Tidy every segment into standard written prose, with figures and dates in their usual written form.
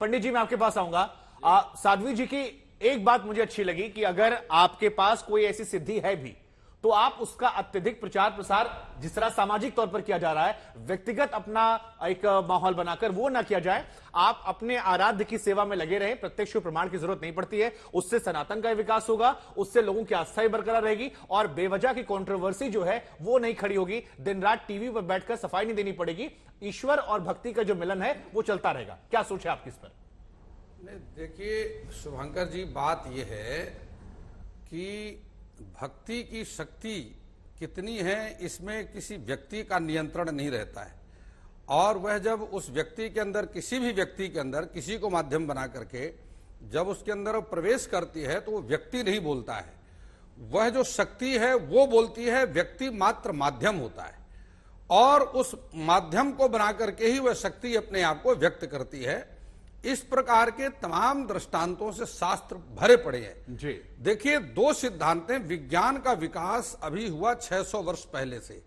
पंडित जी मैं आपके पास आऊंगा। साध्वी जी की एक बात मुझे अच्छी लगी कि अगर आपके पास कोई ऐसी सिद्धि है भी तो आप उसका अत्यधिक प्रचार प्रसार जिस तरह सामाजिक तौर पर किया जा रहा है, व्यक्तिगत अपना एक माहौल बनाकर वो ना किया जाए। आप अपने आराध्य की सेवा में लगे रहे, प्रत्यक्ष प्रमाण की जरूरत नहीं पड़ती है। उससे सनातन का विकास होगा, उससे लोगों की आस्था ही बरकरार रहेगी और बेवजह की कंट्रोवर्सी जो है वो नहीं खड़ी होगी। दिन रात टीवी पर बैठकर सफाई नहीं देनी पड़ेगी। ईश्वर और भक्ति का जो मिलन है वो चलता रहेगा। क्या सोच है आपकी इस पर? देखिए शुभंकर जी, बात यह है कि भक्ति की शक्ति कितनी है इसमें किसी व्यक्ति का नियंत्रण नहीं रहता है। और वह जब उस व्यक्ति के अंदर, किसी भी व्यक्ति के अंदर किसी को माध्यम बना करके जब उसके अंदर वो प्रवेश करती है तो वो व्यक्ति नहीं बोलता है, वह जो शक्ति है वो बोलती है। व्यक्ति मात्र माध्यम होता है और उस माध्यम को बना करके ही वह शक्ति अपने आप को व्यक्त करती है। इस प्रकार के तमाम दृष्टांतों से शास्त्र भरे पड़े हैं जी। देखिए, दो सिद्धांत हैं। विज्ञान का विकास अभी हुआ 600 वर्ष पहले से,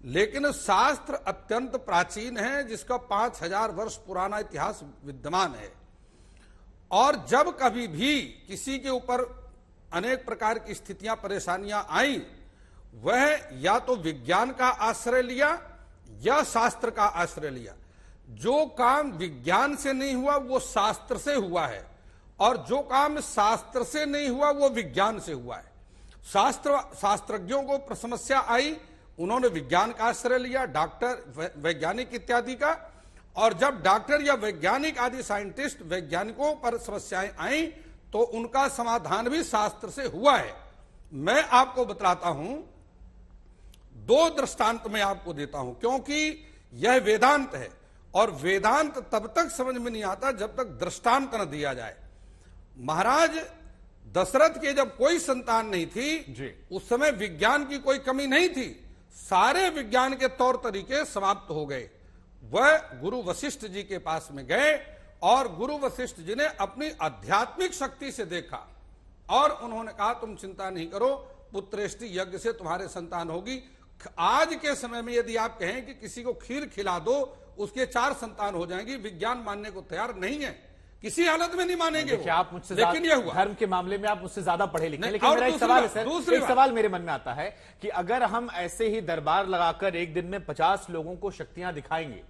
लेकिन शास्त्र अत्यंत प्राचीन है जिसका 5000 वर्ष पुराना इतिहास विद्यमान है। और जब कभी भी किसी के ऊपर अनेक प्रकार की स्थितियां, परेशानियां आई, वह या तो विज्ञान का आश्रय लिया या शास्त्र का आश्रय लिया। जो काम विज्ञान से नहीं हुआ वो शास्त्र से हुआ है और जो काम शास्त्र से नहीं हुआ वो विज्ञान से हुआ है। शास्त्रज्ञों को समस्या आई, उन्होंने विज्ञान का आश्रय लिया, डॉक्टर, वैज्ञानिक इत्यादि का। और जब डॉक्टर या वैज्ञानिक आदि साइंटिस्ट, वैज्ञानिकों पर समस्याएं आई तो उनका समाधान भी शास्त्र से हुआ है। मैं आपको बतलाता हूं, दो दृष्टांत मैं आपको देता हूं, क्योंकि यह वेदांत है और वेदांत तब तक समझ में नहीं आता जब तक दृष्टांत न दिया जाए। महाराज दशरथ के जब कोई संतान नहीं थी जी। उस समय विज्ञान की कोई कमी नहीं थी, सारे विज्ञान के तौर तरीके समाप्त हो गए। वह गुरु वशिष्ठ जी के पास में गए और गुरु वशिष्ठ जी ने अपनी आध्यात्मिक शक्ति से देखा और उन्होंने कहा तुम चिंता नहीं करो, पुत्रेष्टि यज्ञ से तुम्हारे संतान होगी। आज के समय में यदि आप कहें कि किसी को खीर खिला दो उसके 4 संतान हो जाएंगी, विज्ञान मानने को तैयार नहीं है, किसी हालत में नहीं मानेंगे। आप मुझसे, लेकिन यह हुआ धर्म के मामले में आप मुझसे ज्यादा पढ़े लिखे। लेकिन मेरा एक सवाल है सर, एक सवाल मेरे मन में आता है कि अगर हम ऐसे ही दरबार लगाकर एक दिन में 50 लोगों को शक्तियां दिखाएंगे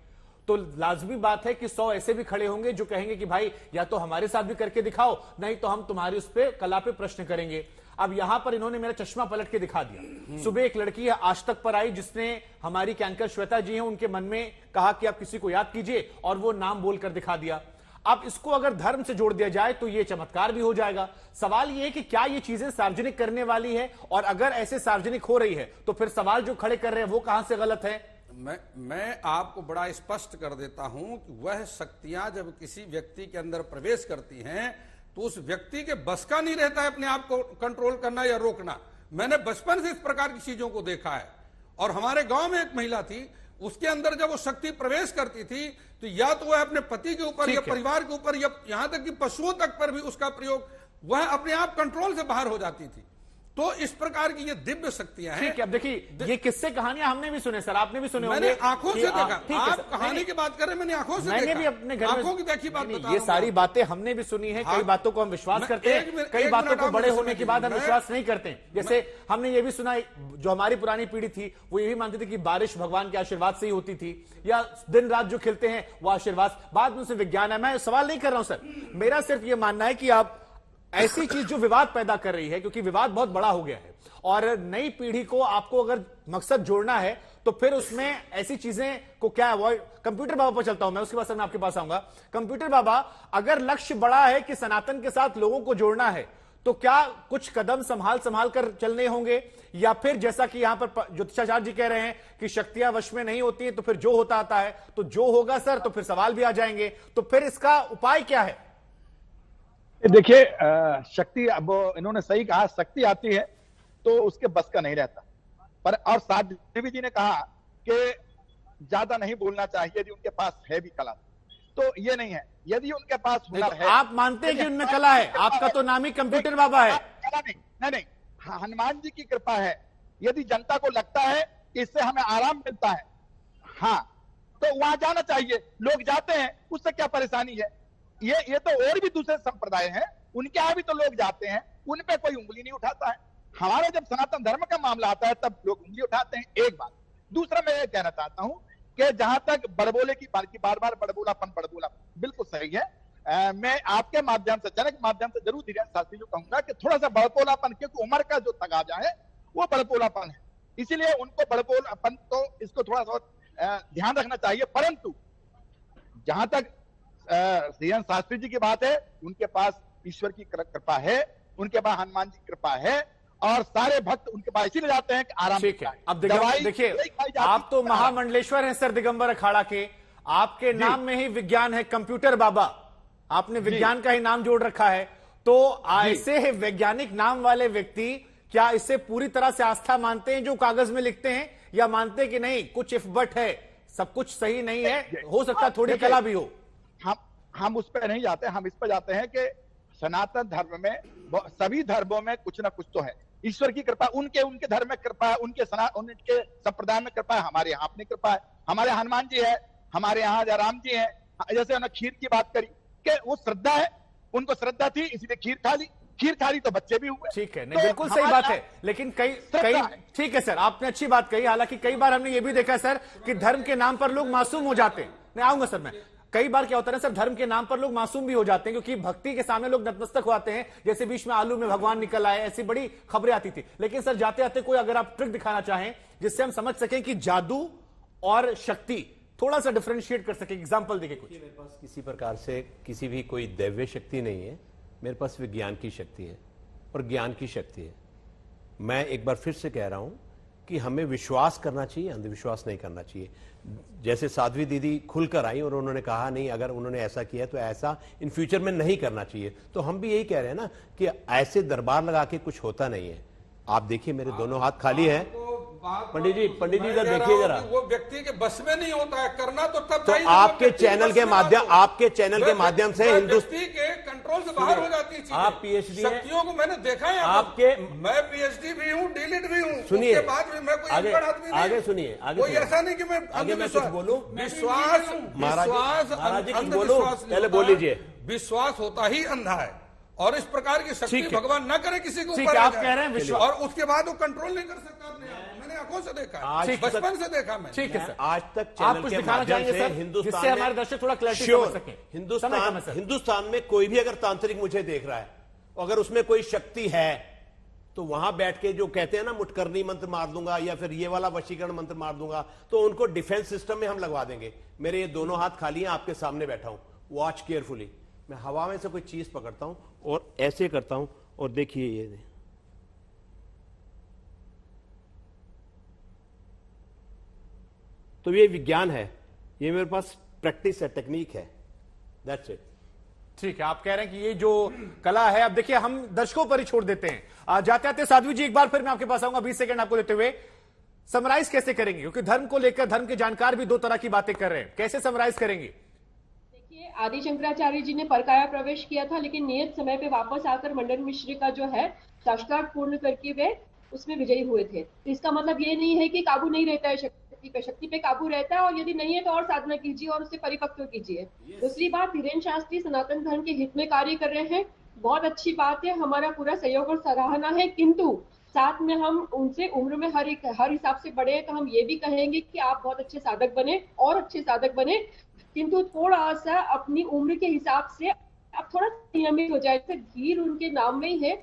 तो लाजमी बात है कि 100 ऐसे भी खड़े होंगे जो कहेंगे कि भाई या तो हमारे साथ भी करके दिखाओ, नहीं तो हम तुम्हारी उस पर कला पे प्रश्न करेंगे। अब यहां पर इन्होंने मेरा चश्मा पलट के दिखा दिया। सुबह एक लड़की है आज तक पर आई जिसने हमारी कैंकर श्वेता जी हैं, उनके मन में कहा कि आप किसी को याद कीजिए और वो नाम बोलकर दिखा दिया। अब इसको अगर धर्म से जोड़ दिया जाए तो ये चमत्कार भी हो जाएगा। सवाल ये है कि क्या ये चीजें सार्वजनिक करने वाली है, और अगर ऐसे सार्वजनिक हो रही है तो फिर सवाल जो खड़े कर रहे हैं वो कहां से गलत है? मैं आपको बड़ा स्पष्ट कर देता हूं कि वह शक्तियां जब किसी व्यक्ति के अंदर प्रवेश करती हैं तो उस व्यक्ति के बस का नहीं रहता है अपने आप को कंट्रोल करना या रोकना। मैंने बचपन से इस प्रकार की चीजों को देखा है। और हमारे गांव में एक महिला थी, उसके अंदर जब वो शक्ति प्रवेश करती थी तो या तो वह अपने पति के ऊपर या परिवार के ऊपर या यहां तक कि पशुओं तक पर भी उसका प्रयोग, वह अपने आप कंट्रोल से बाहर हो जाती थी। तो इस प्रकार की ये दिव्य शक्तियां हैं। अब देखिए ये किस्से कहानियां हमने भी सुने सर, आपने भी सुने होंगे। मैंने आंखों से देखा। आप कहानी की बात कर रहे हैं, मैंने आंखों से मैंने भी अपने घर में आंखों की देखी बात बता रहा हूं। ये सारी बातें हमने भी सुनी है। कई बातों को हम विश्वास करते हैं, कई बातों को बड़े होने के बाद हम विश्वास नहीं करते। जैसे हमने ये भी सुना, जो हमारी पुरानी पीढ़ी थी वो ये भी मानती थी कि बारिश भगवान के आशीर्वाद से ही होती थी, या दिन रात जो खिलते हैं वो आशीर्वाद। बाद में उसे विज्ञान है। मैं सवाल नहीं कर रहा हूं सर, मेरा सिर्फ ये मानना है कि आप ऐसी चीज जो विवाद पैदा कर रही है, क्योंकि विवाद बहुत बड़ा हो गया है और नई पीढ़ी को आपको अगर मकसद जोड़ना है तो फिर उसमें ऐसी चीजें को क्या अवॉइड। कंप्यूटर बाबा पर चलता हूं मैं, उसके बाद मैं आपके पास आऊंगा। कंप्यूटर बाबा, अगर लक्ष्य बड़ा है कि सनातन के साथ लोगों को जोड़ना है तो क्या कुछ कदम संभाल कर चलने होंगे, या फिर जैसा कि यहां पर ज्योतिषाचार्य जी कह रहे हैं कि शक्तियां वश में नहीं होती है तो फिर जो होता आता है, तो जो होगा सर तो फिर सवाल भी आ जाएंगे, तो फिर इसका उपाय क्या है? देखिए शक्ति, अब इन्होंने सही कहा, शक्ति आती है तो उसके बस का नहीं रहता। पर और साध्वी जी ने कहा कि ज्यादा नहीं बोलना चाहिए यदि उनके पास है भी कला, तो ये नहीं है। यदि उनके पास हुनर है, आप मानते हैं कि उनमें कला है? आपका तो नाम ही कंप्यूटर बाबा है। कला नहीं, हनुमान जी की कृपा है। यदि जनता को लगता है कि इससे हमें आराम मिलता है, हाँ, तो वहां जाना चाहिए। लोग जाते हैं, उससे क्या परेशानी है? ये तो और भी दूसरे संप्रदाय हैं, उनके यहाँ भी तो लोग जाते हैं, उन पे कोई उंगली नहीं उठाता है। हमारे जब सनातन धर्म का मामला आता है तब लोग उंगली उठाते हैं, एक बात। दूसरा मैं ये कहना चाहता हूं कि जहां तक बड़बोले की बार बार बड़बोलापन बिल्कुल सही है। मैं आपके माध्यम से, जनक माध्यम से जरूर धीरेन्द्र शास्त्री जी को कहूंगा कि थोड़ा सा बड़बोलापन, क्योंकि उम्र का जो तगाजा है वो बड़बोलापन है, इसीलिए उनको बड़बोलापन तो इसको थोड़ा सा ध्यान रखना चाहिए। परंतु जहां तक धीरेन्द्र शास्त्री जी की बात है, उनके पास ईश्वर की कृपा है, उनके पास हनुमान जी की कृपा है, और सारे भक्त उनके पास इसीलिए जाते हैं कि आराम। ठीक है, अब देखिए आप तो महामंडलेश्वर हैं सर दिगंबर अखाड़ा के, आपके नाम में ही विज्ञान है, कंप्यूटर बाबा, आपने विज्ञान का ही नाम जोड़ रखा है। तो ऐसे वैज्ञानिक नाम वाले व्यक्ति क्या इससे पूरी तरह से आस्था मानते हैं जो कागज में लिखते हैं, या मानते हैं कि नहीं कुछ इफ बट है, सब कुछ सही नहीं है, हो सकता है थोड़ी कला भी हो? हम उस पर नहीं जाते, हम इस पर जाते हैं कि सनातन धर्म में, सभी धर्मों में कुछ ना कुछ तो है। ईश्वर की कृपा, उनके धर्म में कृपा है, उनके संप्रदाय में कृपा है, हमारे यहाँ अपनी कृपा है, हमारे हनुमान जी है, हमारे यहाँ राम जी है। जैसे उन्होंने खीर की बात करी कि वो श्रद्धा है, उनको श्रद्धा थी इसलिए खीर खा ली तो बच्चे भी हुए। ठीक है, नहीं बिल्कुल सही बात है, लेकिन कई ठीक है सर, आपने अच्छी बात कही। हालांकि कई बार हमने ये भी देखा सर कि धर्म के नाम पर लोग मासूम हो जाते हैं। मैं आऊंगा सर, मैं कई बार क्या होता है सर, धर्म के नाम पर लोग मासूम भी हो जाते हैं, क्योंकि भक्ति के सामने लोग नतमस्तक हो आते हैं। जैसे बीच में आलू में भगवान निकल आए, ऐसी बड़ी खबरें आती थी। लेकिन सर जाते आते कोई अगर आप ट्रिक दिखाना चाहें जिससे हम समझ सकें कि जादू और शक्ति थोड़ा सा डिफरेंशिएट कर सके, एग्जाम्पल देके कुछ। मेरे पास किसी प्रकार से किसी भी कोई दैव्य शक्ति नहीं है, मेरे पास विज्ञान की शक्ति है और ज्ञान की शक्ति है। मैं एक बार फिर से कह रहा हूं कि हमें विश्वास करना चाहिए, अंधविश्वास नहीं करना चाहिए। जैसे साध्वी दीदी खुलकर आई और उन्होंने कहा नहीं, अगर उन्होंने ऐसा किया तो ऐसा इन फ्यूचर में नहीं करना चाहिए, तो हम भी यही कह रहे हैं ना कि ऐसे दरबार लगा के कुछ होता नहीं है। आप देखिए मेरे दोनों हाथ खाली हैं। पंडित जी इधर देखिए जरा, वो व्यक्ति के बस में नहीं होता है करना, तो तब तो आपके चैनल के माध्यम से हिंदुस्तान के कंट्रोल से बाहर हो जाती है। आप पीएचडी शक्तियों को मैंने देखा है आपके, मैं पीएचडी भी हूँ, डीलिट भी हूँ, सुनिए उसके बाद भी मैं कोई अनपढ़ आदमी नहीं। आगे सुनिए, कोई ऐसा नहीं कि मैं आगे मैं कुछ बोलूं, विश्वास पहले बोल लीजिए। विश्वास होता ही अंधा है, और इस प्रकार की शक्ति भगवान न करे किसी को ऊपर। आप कह रहे हैं विश्वास, और उसके बाद वो कंट्रोल नहीं कर सकता अपने आप। मैंने आंखों से देखा, बचपन से देखा मैं। ठीक है सर, आज तक आप कुछ दिखाना चाहेंगे सर जिससे हमारे दर्शक थोड़ा क्लैरिटी समझ सकें? हिंदुस्तान में कोई भी अगर तांत्रिक मुझे देख रहा है, अगर उसमें कोई शक्ति है, तो वहां बैठ के जो कहते हैं ना मुटकरनी मंत्र मार दूंगा या फिर ये वाला वशीकरण मंत्र मार दूंगा, तो उनको डिफेंस सिस्टम में हम लगवा देंगे। मेरे ये दोनों हाथ खाली हैं, आपके सामने बैठा हूं, वॉच केयरफुली। मैं हवा में से कोई चीज पकड़ता हूं और ऐसे करता हूं, और देखिए ये तो ये विज्ञान है, ये मेरे पास प्रैक्टिस है, टेक्निक है, दैट्स इट। ठीक है, आप कह रहे हैं कि ये जो कला है, अब देखिए हम दर्शकों पर ही छोड़ देते हैं। जाते आते साध्वी जी एक बार फिर मैं आपके पास आऊंगा, 20 सेकंड आपको देते हुए समराइज कैसे करेंगे, क्योंकि धर्म को लेकर धर्म के जानकार भी दो तरह की बातें कर रहे हैं, कैसे समराइज करेंगे? आदि शंकराचार्य जी ने परकाया प्रवेश किया था, लेकिन नियत समय पे वापस आकर मंडन मिश्र का जो है शास्त्रार्थ पूर्ण करके वे उसमें विजयी हुए थे। तो इसका मतलब ये नहीं है कि काबू नहीं रहता है शक्ति पे काबू रहता है, और यदि नहीं है तो और साधना कीजिए और उससे परिपक्व कीजिए। दूसरी बात, धीरेन्द्र शास्त्री सनातन धर्म के हित में कार्य कर रहे हैं, बहुत अच्छी बात है, हमारा पूरा सहयोग और सराहना है। किंतु साथ में हम उनसे उम्र में हर हिसाब से बड़े हैं, तो हम ये भी कहेंगे कि आप बहुत अच्छे साधक बने और अच्छे साधक बने, किंतु थोड़ा सा अपनी उम्र के हिसाब से अब थोड़ा नियमित हो जाए। धीर उनके नाम में ही है।